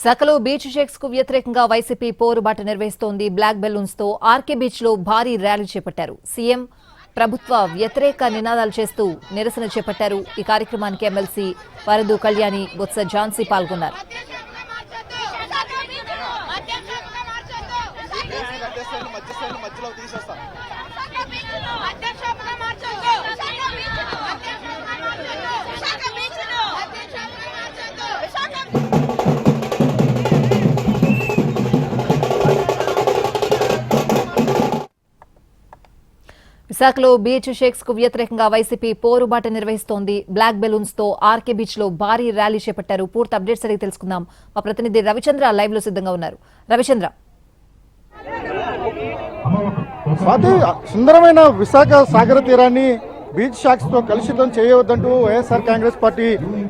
విశాఖలో beach shakes కు వ్యతిరేకంగా వైసీపీ పోరుబాట నిర్వహిస్తోంది. బ్లాక్ బెలూన్స్ తో ఆర్కే బీచ్ లో భారీ ర్యాలీ చేపట్టారు. సీఎం ప్రభుత్వ వ్యతిరేక నినాదాలు చేస్తూ నిరసన చేపట్టారు. ఈ కార్యక్రమానికి ఎమ్మెల్సీ వరదు కళ్యాణి, బొత్స ఝాన్సీ పాల్గొన్నారు. విశాఖలో బీచ్ షేక్స్ కు వ్యతిరేకంగా వైసీపీ పోరుబాట నిర్వహిస్తోంది. బ్లాక్ బెలూన్స్ తో ఆర్కే బీచ్ లో భారీ ర్యాలీ చేపట్టారు. పూర్తి అప్డేట్స్ అడిగి తెలుసుకుందాం. మా ప్రతినిధి రవిచంద్ర లైవ్ లో సిద్ధంగా ఉన్నారు. రవిచంద్ర, సుందరమైన విశాఖ సాగర తీరాన్ని బీచ్ షాక్స్ తో కలుషితం చేయవద్దంటూ వైఎస్ఆర్ కాంగ్రెస్ పార్టీ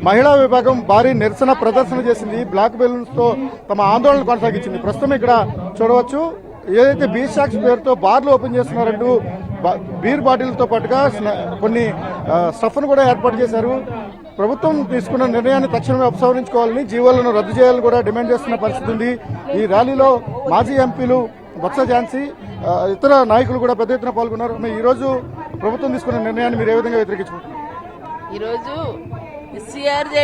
మహిళా విభాగం భారీ నిరసన ప్రదర్శన చేసింది. బ్లాక్ బెలూన్స్ తో తమ ఆందోళన కొనసాగించింది. ప్రస్తుతం ఇక్కడ చూడవచ్చు, ఏదైతే బీచ్ షాక్స్ పేరుతో బార్లు ఓపెన్ చేస్తున్నారంటూ బీర్ బాటిల్తో పాటుగా కొన్ని స్టఫ్ను కూడా ఏర్పాటు చేశారు. ప్రభుత్వం తీసుకున్న నిర్ణయాన్ని తక్షణమే ఉపసంహరించుకోవాలని, జీవోలను రద్దు చేయాలని కూడా డిమాండ్ చేస్తున్న పరిస్థితి ఉంది. ఈ ర్యాలీలో మాజీ ఎంపీలు బొత్స ఝాన్సీ, ఇతర నాయకులు కూడా పెద్ద ఎత్తున పాల్గొన్నారు. ఈ రోజు ప్రభుత్వం తీసుకున్న నిర్ణయాన్ని మీరు ఏ విధంగా వ్యతిరేకించుకుంటున్నారు? ఈరోజు CRZ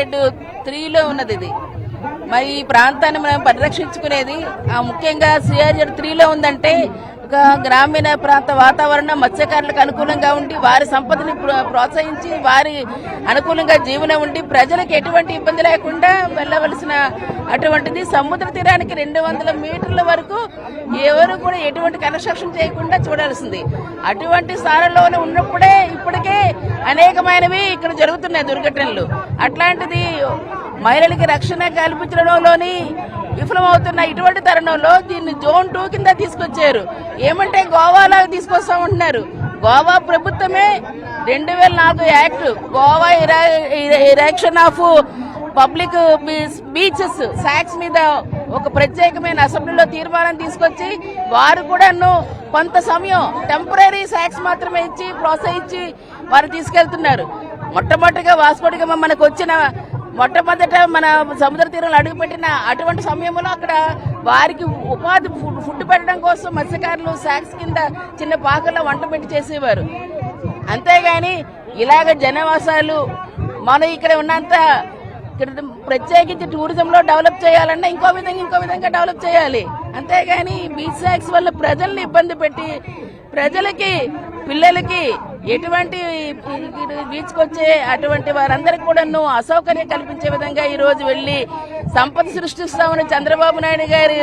3లో ఉన్నది ఇది. మరి ఈ ప్రాంతాన్ని మనం పరిరక్షించుకునేది ముఖ్యంగా CRZ 3లో ఉందంటే ఒక గ్రామీణ ప్రాంత వాతావరణం మత్స్యకారులకు అనుకూలంగా ఉండి వారి సంపదని ప్రోత్సహించి వారి అనుకూలంగా జీవనం ఉండి ప్రజలకు ఎటువంటి ఇబ్బంది లేకుండా వెళ్ళవలసిన అటువంటిది. సముద్ర తీరానికి 200 మీటర్ల వరకు ఎవరు కూడా ఎటువంటి కన్స్ట్రక్షన్ చేయకుండా చూడాల్సింది. అటువంటి స్థానంలోనే ఉన్నప్పుడే ఇప్పటికే అనేకమైనవి ఇక్కడ జరుగుతున్నాయి దుర్ఘటనలు. అట్లాంటిది మహిళలకి రక్షణ కల్పించడంలోని విఫలమవుతున్న ఇటువంటి తరుణంలో దీన్ని జోన్ 2 కింద తీసుకొచ్చారు. ఏమంటే గోవాలో తీసుకొస్తామంటున్నారు. గోవా ప్రభుత్వమే 2004 act, Goa erection of public beaches socks మీద ఒక ప్రత్యేకమైన అసెంబ్లీలో తీర్మానం తీసుకొచ్చి వారు కూడా కొంత సమయం టెంపరీ సాక్స్ మాత్రమే ఇచ్చి ప్రోత్సహించి వారు తీసుకెళ్తున్నారు. మొట్టమొదటిగా వాస్కోడిగా మనకు వచ్చిన మొట్టమొదట మన సముద్ర తీరంలో అడుగుపెట్టిన అటువంటి సమయంలో అక్కడ వారికి ఉపాధి ఫుడ్ పెట్టడం కోసం మత్స్యకారులు సాక్స్ కింద చిన్న పాకల్లో వంట పెట్టి చేసేవారు. అంతేగాని ఇలాగ జనవాసాలు మనం ఇక్కడ ఉన్నంత ఇక్కడ ప్రత్యేకించి టూరిజంలో డెవలప్ చేయాలన్నా ఇంకో విధంగా డెవలప్ చేయాలి. అంతేగాని బీచ్ సాక్స్ వల్ల ప్రజల్ని ఇబ్బంది పెట్టి ప్రజలకి పిల్లలకి ఎటువంటి బీచ్కి వచ్చే అటువంటి వారందరికీ కూడా అసౌకర్యం కల్పించే విధంగా ఈ రోజు వెళ్లి సంపద సృష్టిస్తామని చంద్రబాబు నాయుడు గారి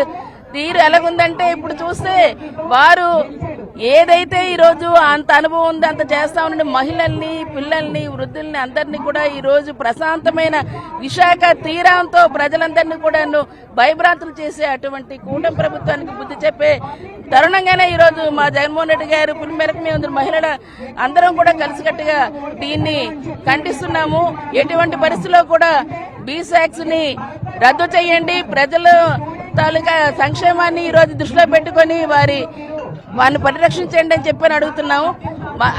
తీరు ఎలాగుందంటే ఇప్పుడు చూస్తే వారు ఏదైతే ఈ రోజు అంత అనుభవం ఉందో అంత చేస్తామని మహిళల్ని, పిల్లల్ని, వృద్ధుల్ని అందరినీ కూడా ఈ రోజు ప్రశాంతమైన విశాఖ తీరంతో ప్రజలందరినీ కూడా భయభ్రాంతులు చేసే అటువంటి కూటమి ప్రభుత్వానికి బుద్ధి చెప్పే తరుణంగానే ఈ రోజు మా జగన్మోహన్ రెడ్డి గారు పిలుపు మేరకు మేము మహిళల అందరం కూడా కలిసికట్టుగా దీన్ని ఖండిస్తున్నాము. ఎటువంటి పరిస్థితుల్లో కూడా బీచ్ సాక్స్ ని రద్దు చేయండి, ప్రజల తాలూకా సంక్షేమాన్ని ఈ రోజు దృష్టిలో పెట్టుకొని వారిని పరిరక్షించండి అని చెప్పని అడుగుతున్నాము.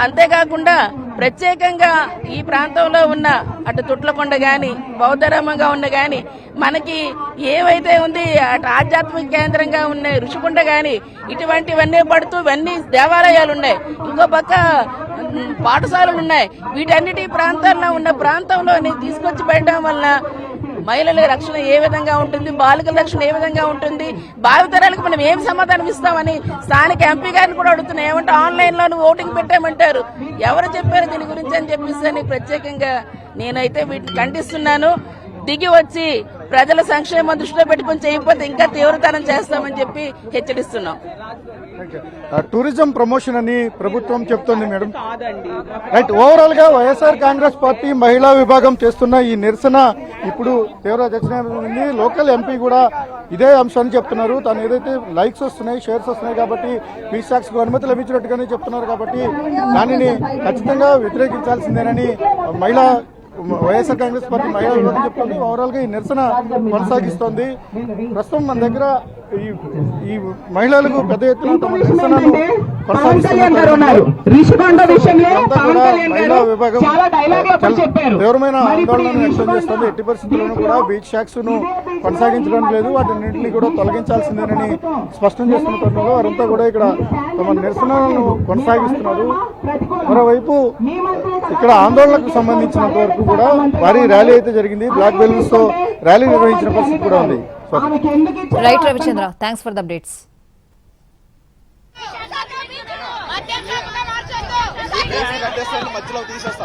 అంతేకాకుండా ప్రత్యేకంగా ఈ ప్రాంతంలో ఉన్న అటు తుట్లకొండ గాని బౌద్ధరామంగా ఉన్న గాని మనకి ఏవైతే ఉంది అటు ఆధ్యాత్మిక కేంద్రంగా ఉన్నాయి ఋషికొండ గాని ఇటువంటివన్నీ పడుతూ ఇవన్నీ దేవాలయాలు ఉన్నాయి, ఇంకో పక్క పాఠశాలలు ఉన్నాయి. వీటన్నిటి ప్రాంతాల్లో ఉన్న ప్రాంతంలోని తీసుకొచ్చి పెట్టడం వల్ల మహిళల రక్షణ ఏ విధంగా ఉంటుంది, బాలికల రక్షణ ఏ విధంగా ఉంటుంది, భావితరాలకు మనం ఏం సమాధానం ఇస్తామని స్థానిక ఎంపీ గారిని కూడా అడుగుతున్నాం. ఏమంటే ఆన్లైన్ లో ఓటింగ్ పెట్టామంటారు, ఎవరు చెప్పారు దీని గురించి అని చెప్పేసి ప్రత్యేకంగా నేనైతే వీటిని ఖండిస్తున్నాను. దిగి వచ్చి ప్రజల సంక్షేమం దృష్టిలో పెట్టుకుని చేయకపోతే ఇంకా తీవ్రతరం చేస్తామని చెప్పి హెచ్చరిస్తున్నాం. టూరిజం ప్రమోషన్ అని ప్రభుత్వం చెప్తోంది మేడం. రైట్, ఓవరాల్ గా వైఎస్ఆర్ కాంగ్రెస్ పార్టీ మహిళా విభాగం చేస్తున్న ఈ నిరసన ఇప్పుడు తీవ్ర చర్చ ఉంది. లోకల్ ఎంపీ కూడా ఇదే అంశాన్ని చెప్తున్నారు. తను ఏదైతే లైక్స్ వస్తున్నాయి, షేర్స్ వస్తున్నాయి కాబట్టి బీచ్ సాక్స్ కు అనుమతి లభించినట్టుగానే చెప్తున్నారు. కాబట్టి దానిని ఖచ్చితంగా వ్యతిరేకించాల్సిందేనని మహిళా వైఎస్ఆర్ కాంగ్రెస్ పార్టీ మహిళా విభాగం చెప్తుంది. ఓవరాల్ గా ఈ నిరసన కొనసాగిస్తోంది. ప్రస్తుతం మన దగ్గర ఈ మహిళలకు పెద్ద ఎత్తున తమ నిరసనను కొనసాగిస్తున్నారు. మహిళా విభాగం తీవ్రమైన ఆందోళనను వ్యక్తం చేస్తుంది. ఎట్టి పరిస్థితుల్లోనూ కూడా బీచ్ షాక్స్ ను కొనసాగించడం లేదు, వాటిన్నింటినీ కూడా తొలగించాల్సిందేనని స్పష్టం చేస్తున్న తరుణంలో వారంతా కూడా ఇక్కడ తమ నిరసనలను కొనసాగిస్తున్నారు. మరోవైపు ఇక్కడ ఆందోళనకు సంబంధించినంత వరకు కూడా భారీ ర్యాలీ అయితే జరిగింది. బ్లాక్ బెలూన్స్ తో ర్యాలీ నిర్వహించిన పరిస్థితి కూడా ఉంది. Right Ravichandra, thanks for the updates. మధ్యలో తీసేస్తా